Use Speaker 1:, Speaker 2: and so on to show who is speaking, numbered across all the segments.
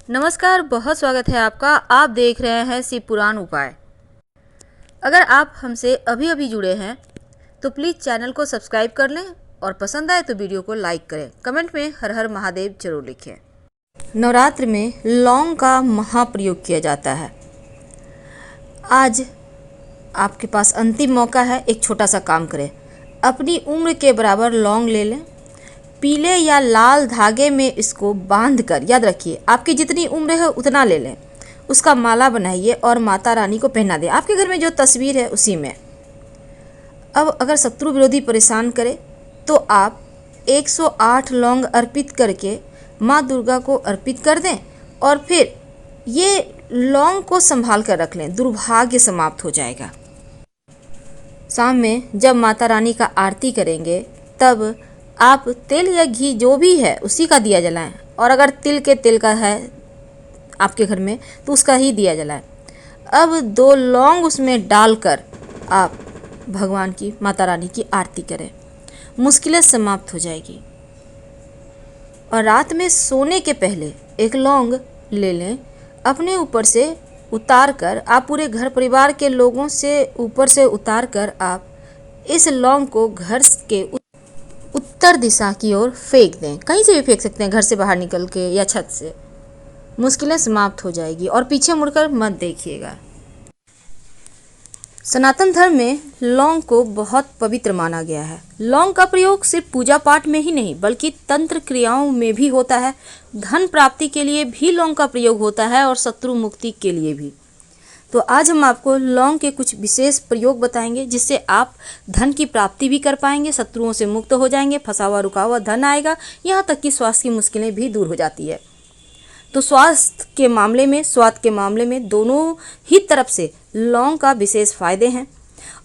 Speaker 1: नमस्कार, बहुत स्वागत है आपका। आप देख रहे हैं शिव पुराण उपाय। अगर आप हमसे अभी अभी जुड़े हैं तो प्लीज़ चैनल को सब्सक्राइब कर लें और पसंद आए तो वीडियो को लाइक करें। कमेंट में हर हर महादेव जरूर लिखें। नवरात्र में लौंग का महाप्रयोग किया जाता है। आज आपके पास अंतिम मौका है, एक छोटा सा काम करें। अपनी उम्र के बराबर लौंग ले लें, पीले या लाल धागे में इसको बांधकर, याद रखिए आपकी जितनी उम्र है उतना ले लें, उसका माला बनाइए और माता रानी को पहना दें। आपके घर में जो तस्वीर है उसी में। अब अगर शत्रु विरोधी परेशान करे तो आप 108 लौंग अर्पित करके माँ दुर्गा को अर्पित कर दें और फिर ये लौंग को संभाल कर रख लें, दुर्भाग्य समाप्त हो जाएगा। शाम में जब माता रानी का आरती करेंगे तब आप तेल या घी जो भी है उसी का दिया जलाएं, और अगर तिल के तेल का है आपके घर में तो उसका ही दिया जलाएं। अब 2 लौंग उसमें डालकर आप भगवान की, माता रानी की आरती करें, मुश्किलें समाप्त हो जाएगी। और रात में सोने के पहले 1 लौंग ले लें, अपने ऊपर से उतार कर, आप पूरे घर परिवार के लोगों से ऊपर से उतार कर आप इस लौंग को घर के उत्तर दिशा की ओर फेंक दें। कहीं से भी फेंक सकते हैं, घर से बाहर निकल के या छत से। मुश्किलें समाप्त हो जाएगी और पीछे मुड़कर मत देखिएगा। सनातन धर्म में लौंग को बहुत पवित्र माना गया है। लौंग का प्रयोग सिर्फ पूजा पाठ में ही नहीं बल्कि तंत्र क्रियाओं में भी होता है। धन प्राप्ति के लिए भी लौंग का प्रयोग होता है और शत्रु मुक्ति के लिए भी। तो आज हम आपको लौंग के कुछ विशेष प्रयोग बताएंगे जिससे आप धन की प्राप्ति भी कर पाएंगे, शत्रुओं से मुक्त हो जाएंगे, फंसा हुआ रुका हुआ धन आएगा, यहाँ तक कि स्वास्थ्य की मुश्किलें भी दूर हो जाती है। तो स्वास्थ्य के मामले में, स्वाद के मामले में दोनों ही तरफ से लौंग का विशेष फायदे हैं।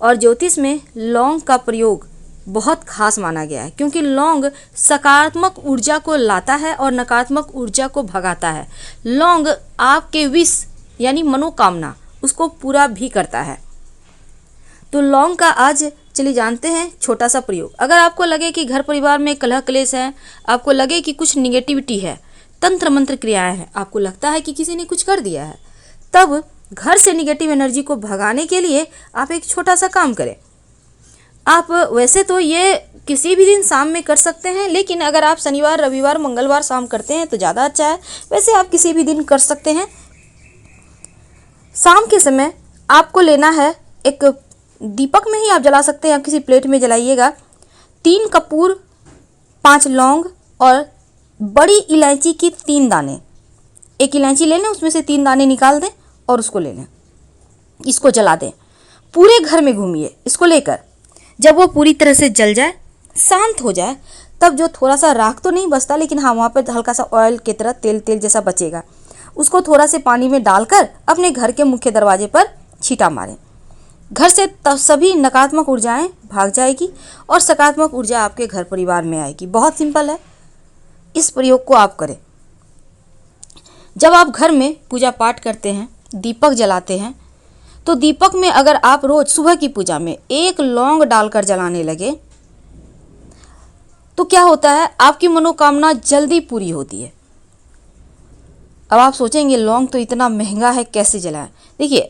Speaker 1: और ज्योतिष में लौंग का प्रयोग बहुत खास माना गया है क्योंकि लौंग सकारात्मक ऊर्जा को लाता है और नकारात्मक ऊर्जा को भगाता है। लौंग आपके विश यानी मनोकामना उसको पूरा भी करता है। तो लौंग का आज चलिए जानते हैं छोटा सा प्रयोग। अगर आपको लगे कि घर परिवार में कलह क्लेश है, आपको लगे कि कुछ निगेटिविटी है, तंत्र मंत्र क्रियाएं हैं, आपको लगता है कि किसी ने कुछ कर दिया है, तब घर से निगेटिव एनर्जी को भगाने के लिए आप एक छोटा सा काम करें। आप वैसे तो ये किसी भी दिन शाम में कर सकते हैं, लेकिन अगर आप शनिवार, रविवार, मंगलवार शाम करते हैं तो ज़्यादा अच्छा है। वैसे आप किसी भी दिन कर सकते हैं। शाम के समय आपको लेना है, एक दीपक में ही आप जला सकते हैं, आप किसी प्लेट में जलाइएगा, 3 कपूर, 5 लौंग और बड़ी इलायची की 3 दाने। एक इलायची ले लें, उसमें से 3 दाने निकाल दें और उसको ले लें, इसको जला दें। पूरे घर में घूमिए इसको लेकर। जब वो पूरी तरह से जल जाए, शांत हो जाए, तब जो थोड़ा सा राख तो नहीं बचता, लेकिन हाँ वहाँ पर हल्का सा ऑयल की तरह तेल जैसा बचेगा, उसको थोड़ा से पानी में डालकर अपने घर के मुख्य दरवाजे पर छींटा मारें। घर से तब सभी नकारात्मक ऊर्जाएं भाग जाएगी और सकारात्मक ऊर्जा आपके घर परिवार में आएगी। बहुत सिंपल है, इस प्रयोग को आप करें। जब आप घर में पूजा पाठ करते हैं, दीपक जलाते हैं, तो दीपक में अगर आप रोज सुबह की पूजा में 1 लौंग डालकर जलाने लगे तो क्या होता है, आपकी मनोकामना जल्दी पूरी होती है। अब आप सोचेंगे लौंग तो इतना महंगा है, कैसे जलाएं? देखिए,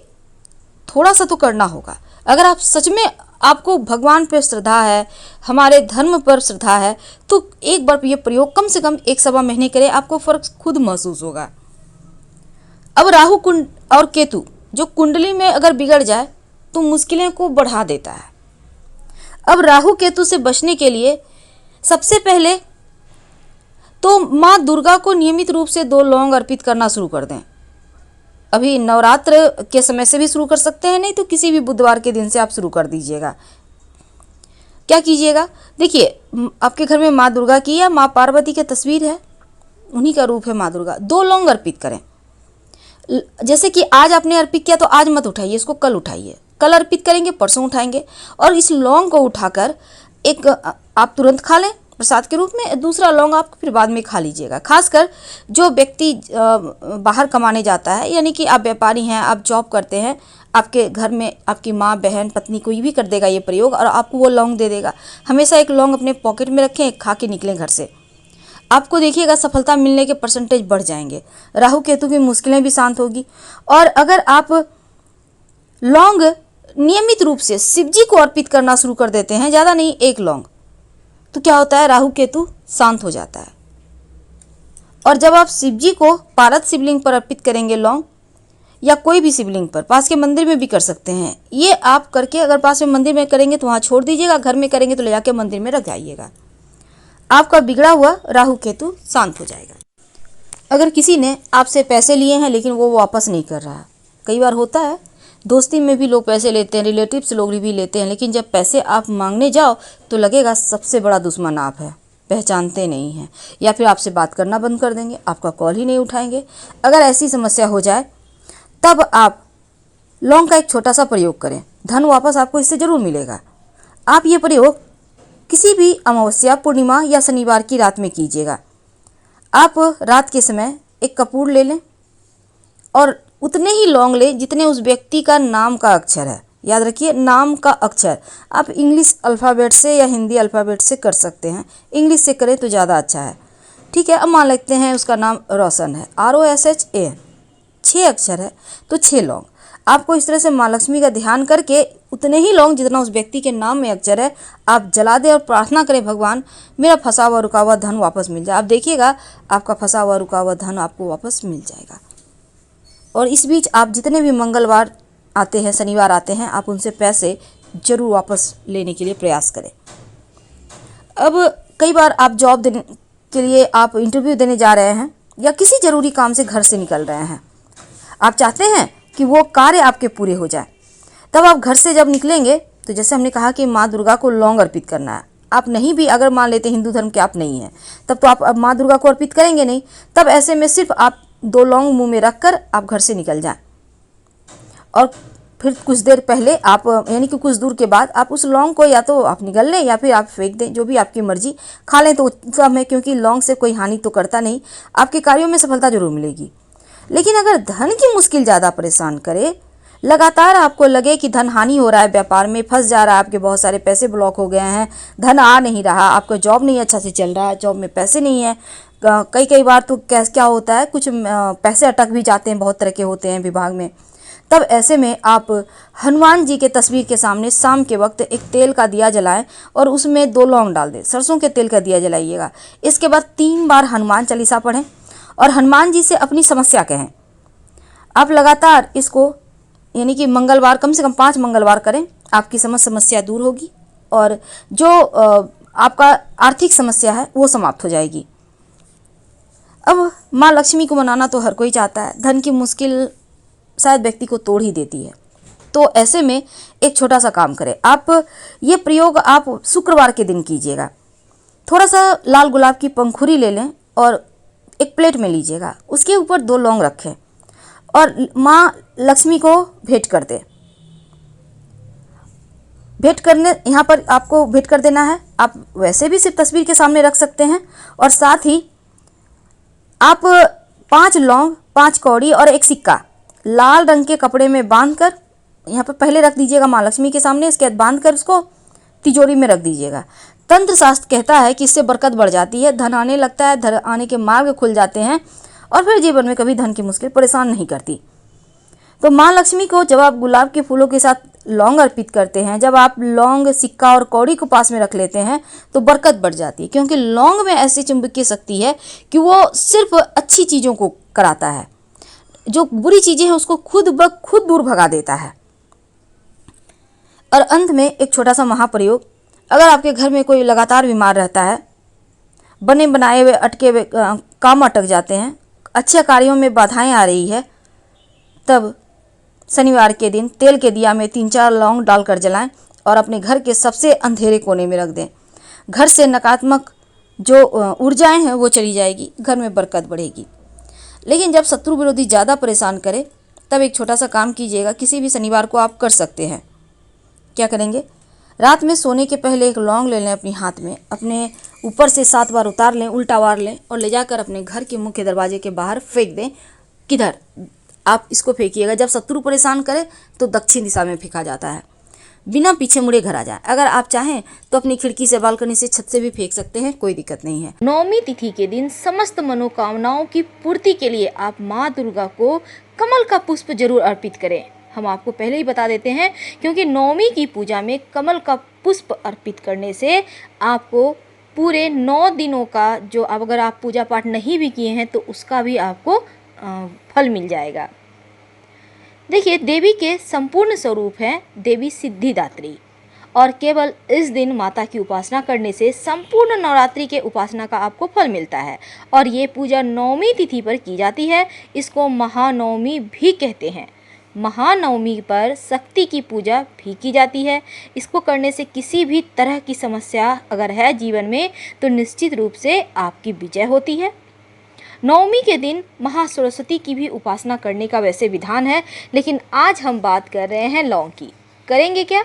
Speaker 1: थोड़ा सा तो करना होगा। अगर आप सच में आपको भगवान पर श्रद्धा है, हमारे धर्म पर श्रद्धा है, तो एक बार ये प्रयोग कम से कम 1-1.25 महीने करें, आपको फर्क खुद महसूस होगा। अब राहु कुंड और केतु जो कुंडली में अगर बिगड़ जाए तो मुश्किलें को बढ़ा देता है। अब राहु केतु से बचने के लिए सबसे पहले तो माँ दुर्गा को नियमित रूप से 2 लौंग अर्पित करना शुरू कर दें। अभी नवरात्र के समय से भी शुरू कर सकते हैं, नहीं तो किसी भी बुधवार के दिन से आप शुरू कर दीजिएगा। क्या कीजिएगा, देखिए आपके घर में माँ दुर्गा की या माँ पार्वती की तस्वीर है, उन्हीं का रूप है माँ दुर्गा। 2 लौंग अर्पित करें। जैसे कि आज आपने अर्पित किया तो आज मत उठाइए, इसको कल उठाइए। कल अर्पित करेंगे, परसों उठाएंगे। और इस लौंग को उठाकर एक आप तुरंत खा लें प्रसाद के रूप में, दूसरा लौंग आप फिर बाद में खा लीजिएगा। खासकर जो व्यक्ति बाहर कमाने जाता है, यानी कि आप व्यापारी हैं, आप जॉब करते हैं, आपके घर में आपकी माँ, बहन, पत्नी कोई भी कर देगा ये प्रयोग और आपको वो लौंग दे देगा। हमेशा एक लौंग अपने पॉकेट में रखें, खा के निकलें घर से। आपको देखिएगा सफलता मिलने के परसेंटेज बढ़ जाएंगे। राहु केतु की मुश्किलें भी शांत होगी। और अगर आप लौंग नियमित रूप से शिव जी को अर्पित करना शुरू कर देते हैं, ज़्यादा नहीं, 1 लौंग, तो क्या होता है, राहु केतु शांत हो जाता है। और जब आप शिव जी को पारद शिवलिंग पर अर्पित करेंगे लौंग, या कोई भी शिवलिंग पर, पास के मंदिर में भी कर सकते हैं, ये आप करके अगर पास में मंदिर में करेंगे तो वहाँ छोड़ दीजिएगा, घर में करेंगे तो ले जाके मंदिर में रख जाइएगा, आपका बिगड़ा हुआ राहु केतु शांत हो जाएगा। अगर किसी ने आपसे पैसे लिए हैं लेकिन वो वापस नहीं कर रहा, कई बार होता है, दोस्ती में भी लोग पैसे लेते हैं, रिलेटिव्स लोग भी लेते हैं, लेकिन जब पैसे आप मांगने जाओ तो लगेगा सबसे बड़ा दुश्मन आप है, पहचानते नहीं हैं, या फिर आपसे बात करना बंद कर देंगे, आपका कॉल ही नहीं उठाएंगे। अगर ऐसी समस्या हो जाए तब आप लौंग का एक छोटा सा प्रयोग करें, धन वापस आपको इससे ज़रूर मिलेगा। आप ये प्रयोग किसी भी अमावस्या, पूर्णिमा या शनिवार की रात में कीजिएगा। आप रात के समय एक कपूर ले लें और उतने ही लौंग लें जितने उस व्यक्ति का नाम का अक्षर है। याद रखिए, नाम का अक्षर आप इंग्लिश अल्फ़ाबेट से या हिंदी अल्फ़ाबेट से कर सकते हैं, इंग्लिश से करें तो ज़्यादा अच्छा है। ठीक है, अब मान लेते हैं उसका नाम रोशन है, ROSHAN, 6 अक्षर है तो 6 लौंग। आपको इस तरह से माँ लक्ष्मी का ध्यान करके उतने ही लौंग जितना उस व्यक्ति के नाम में अक्षर है आप जला दें और प्रार्थना करें, भगवान मेरा फंसा हुआ रुका हुआ धन वापस मिल जाए। आप देखिएगा आपका फंसा हुआ रुका हुआ धन आपको वापस मिल जाएगा। और इस बीच आप जितने भी मंगलवार आते हैं, शनिवार आते हैं, आप उनसे पैसे जरूर वापस लेने के लिए प्रयास करें। अब कई बार आप जॉब देने के लिए आप इंटरव्यू देने जा रहे हैं या किसी ज़रूरी काम से घर से निकल रहे हैं, आप चाहते हैं कि वो कार्य आपके पूरे हो जाए, तब आप घर से जब निकलेंगे तो जैसे हमने कहा कि माँ दुर्गा को लौंग अर्पित करना है। आप नहीं भी, अगर मान लेते हिंदू धर्म के आप नहीं हैं, तब तो आप अब माँ दुर्गा को अर्पित करेंगे नहीं, तब ऐसे में सिर्फ आप 2 लौंग मुंह में रखकर आप घर से निकल जाएं और फिर कुछ देर पहले आप, यानी कि कुछ दूर के बाद आप उस लौंग को या तो आप निगल लें या फिर आप फेंक दें, जो भी आपकी मर्जी, खा लें तो उत्तम है, क्योंकि लौंग से कोई हानि तो करता नहीं, आपके कार्यों में सफलता जरूर मिलेगी। लेकिन अगर धन की मुश्किल ज़्यादा परेशान करे, लगातार आपको लगे कि धन हानि हो रहा है, व्यापार में फंस जा रहा है, आपके बहुत सारे पैसे ब्लॉक हो गए हैं, धन आ नहीं रहा, आपका जॉब नहीं अच्छा से चल रहा है, जॉब में पैसे नहीं है, कई बार तो क्या होता है, कुछ पैसे अटक भी जाते हैं, बहुत तरह के होते हैं विभाग में, तब ऐसे में आप हनुमान जी के तस्वीर के सामने शाम के वक्त एक तेल का दिया जलाएं और उसमें 2 लौंग डाल दें, सरसों के तेल का दिया जलाइएगा। इसके बाद 3 बार हनुमान चालीसा पढ़ें और हनुमान जी से अपनी समस्या कहें। आप लगातार इसको, यानी कि मंगलवार, कम से कम 5 मंगलवार करें, आपकी समस्या दूर होगी और जो आपका आर्थिक समस्या है वो समाप्त हो जाएगी। अब माँ लक्ष्मी को मनाना तो हर कोई चाहता है, धन की मुश्किल शायद व्यक्ति को तोड़ ही देती है, तो ऐसे में एक छोटा सा काम करें, आप ये प्रयोग आप शुक्रवार के दिन कीजिएगा। थोड़ा सा लाल गुलाब की पंखुड़ी ले लें और एक प्लेट में लीजिएगा, उसके ऊपर 2 लौंग रखें और माँ लक्ष्मी को भेंट कर दें। भेंट करने, यहाँ पर आपको भेंट कर देना है, आप वैसे भी सिर्फ तस्वीर के सामने रख सकते हैं, और साथ ही आप 5 लौंग, 5 कौड़ी और 1 सिक्का लाल रंग के कपड़े में बांधकर यहाँ पर पहले रख दीजिएगा माँ लक्ष्मी के सामने, इसके बाद बांधकर उसको तिजोरी में रख दीजिएगा। तंत्र शास्त्र कहता है कि इससे बरकत बढ़ जाती है, धन आने लगता है, धन आने के मार्ग खुल जाते हैं और फिर जीवन में कभी धन की मुश्किल परेशान नहीं करती। तो माँ लक्ष्मी को जब आप गुलाब के फूलों के साथ लौंग अर्पित करते हैं, जब आप लौंग, सिक्का और कौड़ी को पास में रख लेते हैं तो बरकत बढ़ जाती है, क्योंकि लौंग में ऐसी चुंबकीय शक्ति है कि वो सिर्फ अच्छी चीज़ों को कराता है, जो बुरी चीज़ें हैं उसको खुद ब खुद दूर भगा देता है। और अंत में एक छोटा सा महाप्रयोग, अगर आपके घर में कोई लगातार बीमार रहता है, बने बनाए हुए अटके हुए काम अटक जाते हैं, अच्छे कार्यों में बाधाएं आ रही है, तब शनिवार के दिन तेल के दिया में 3-4 लौंग डालकर जलाएं और अपने घर के सबसे अंधेरे कोने में रख दें। घर से नकारात्मक जो ऊर्जाएं हैं वो चली जाएगी, घर में बरकत बढ़ेगी। लेकिन जब शत्रु विरोधी ज़्यादा परेशान करे तब एक छोटा सा काम कीजिएगा, किसी भी शनिवार को आप कर सकते हैं। क्या करेंगे, रात में सोने के पहले एक लौंग ले लें अपनी हाथ में, अपने ऊपर से 7 बार उतार लें, उल्टा वार लें और ले जाकर अपने घर के मुख्य दरवाजे के बाहर फेंक दें। किधर आप इसको फेंकिएगा, जब शत्रु परेशान करे तो दक्षिण दिशा में फेंका जाता है। बिना पीछे मुड़े घर आ जाए। अगर आप चाहें तो अपनी खिड़की से, बालकनी से, छत से भी फेंक सकते हैं, कोई दिक्कत नहीं है। नवमी तिथि के दिन समस्त मनोकामनाओं की पूर्ति के लिए आप माँ दुर्गा को कमल का पुष्प जरूर अर्पित करें। हम आपको पहले ही बता देते हैं, क्योंकि नवमी की पूजा में कमल का पुष्प अर्पित करने से आपको पूरे 9 दिनों का जो अगर आप पूजा पाठ नहीं भी किए हैं तो उसका भी आपको फल मिल जाएगा। देखिए, देवी के संपूर्ण स्वरूप हैं देवी सिद्धिदात्री, और केवल इस दिन माता की उपासना करने से संपूर्ण नवरात्रि के उपासना का आपको फल मिलता है। और ये पूजा नवमी तिथि पर की जाती है। इसको महानवमी भी कहते हैं। महानवमी पर शक्ति की पूजा भी की जाती है। इसको करने से किसी भी तरह की समस्या अगर है जीवन में तो निश्चित रूप से आपकी विजय होती है। नवमी के दिन महासरस्वती की भी उपासना करने का वैसे विधान है, लेकिन आज हम बात कर रहे हैं लौंग की। करेंगे क्या?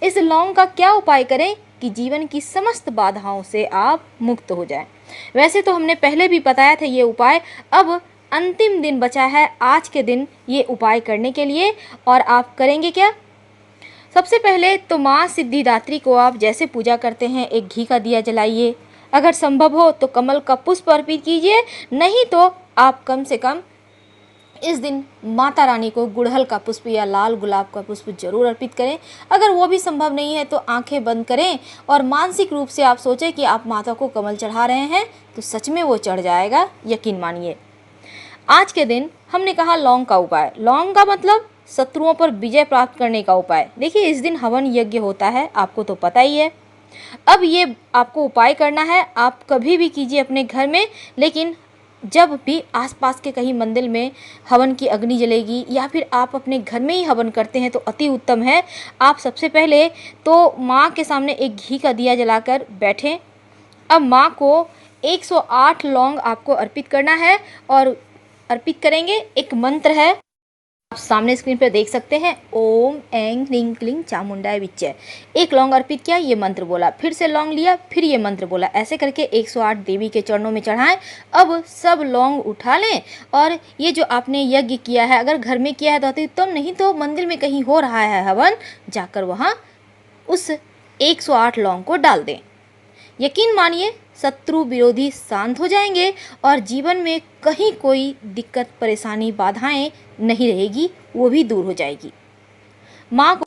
Speaker 1: इस लौंग का क्या उपाय करें कि जीवन की समस्त बाधाओं से आप मुक्त हो जाएं। वैसे तो हमने पहले भी बताया था ये उपाय, अब अंतिम दिन बचा है आज के दिन ये उपाय करने के लिए। और आप करेंगे क्या? सबसे पहले तो माँ सिद्धिदात्री को आप जैसे पूजा करते हैं एक घी का दिया जलाइए। अगर संभव हो तो कमल का पुष्प अर्पित कीजिए, नहीं तो आप कम से कम इस दिन माता रानी को गुड़हल का पुष्प या लाल गुलाब का पुष्प जरूर अर्पित करें। अगर वो भी संभव नहीं है तो आंखें बंद करें और मानसिक रूप से आप सोचें कि आप माता को कमल चढ़ा रहे हैं, तो सच में वो चढ़ जाएगा, यकीन मानिए। आज के दिन हमने कहा लौंग का उपाय। लौंग का मतलब शत्रुओं पर विजय प्राप्त करने का उपाय। देखिए, इस दिन हवन यज्ञ होता है, आपको तो पता ही है। अब ये आपको उपाय करना है, आप कभी भी कीजिए अपने घर में, लेकिन जब भी आसपास के कहीं मंदिर में हवन की अग्नि जलेगी या फिर आप अपने घर में ही हवन करते हैं तो अति उत्तम है। आप सबसे पहले तो माँ के सामने एक घी का दिया जलाकर बैठें। अब माँ को 108 लौंग आपको अर्पित करना है, और अर्पित करेंगे। एक मंत्र है, आप सामने स्क्रीन पर देख सकते हैं, ओम ऐं ह्रीं क्लीं चामुंडाय विच्चे। एक लौंग अर्पित किया, ये मंत्र बोला, फिर से लौंग लिया, फिर ये मंत्र बोला, ऐसे करके 108 देवी के चरणों में चढ़ाएं। अब सब लौंग उठा लें और ये जो आपने यज्ञ किया है, अगर घर में किया है तो अति उत्तम, नहीं तो मंदिर में कहीं हो रहा है हवन, जाकर वहाँ उस 108 लौंग को डाल दें। यकीन मानिए, शत्रु विरोधी शांत हो जाएंगे और जीवन में कहीं कोई दिक्कत, परेशानी, बाधाएं नहीं रहेगी, वो भी दूर हो जाएगी। माँ को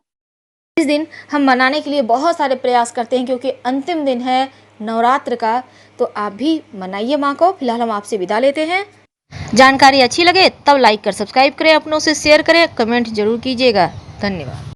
Speaker 1: इस दिन हम मनाने के लिए बहुत सारे प्रयास करते हैं, क्योंकि अंतिम दिन है नवरात्र का, तो आप भी मनाइए माँ को। फिलहाल हम आपसे विदा लेते हैं। जानकारी अच्छी लगे तब लाइक कर सब्सक्राइब करें, अपनों से शेयर करें, कमेंट जरूर कीजिएगा। धन्यवाद।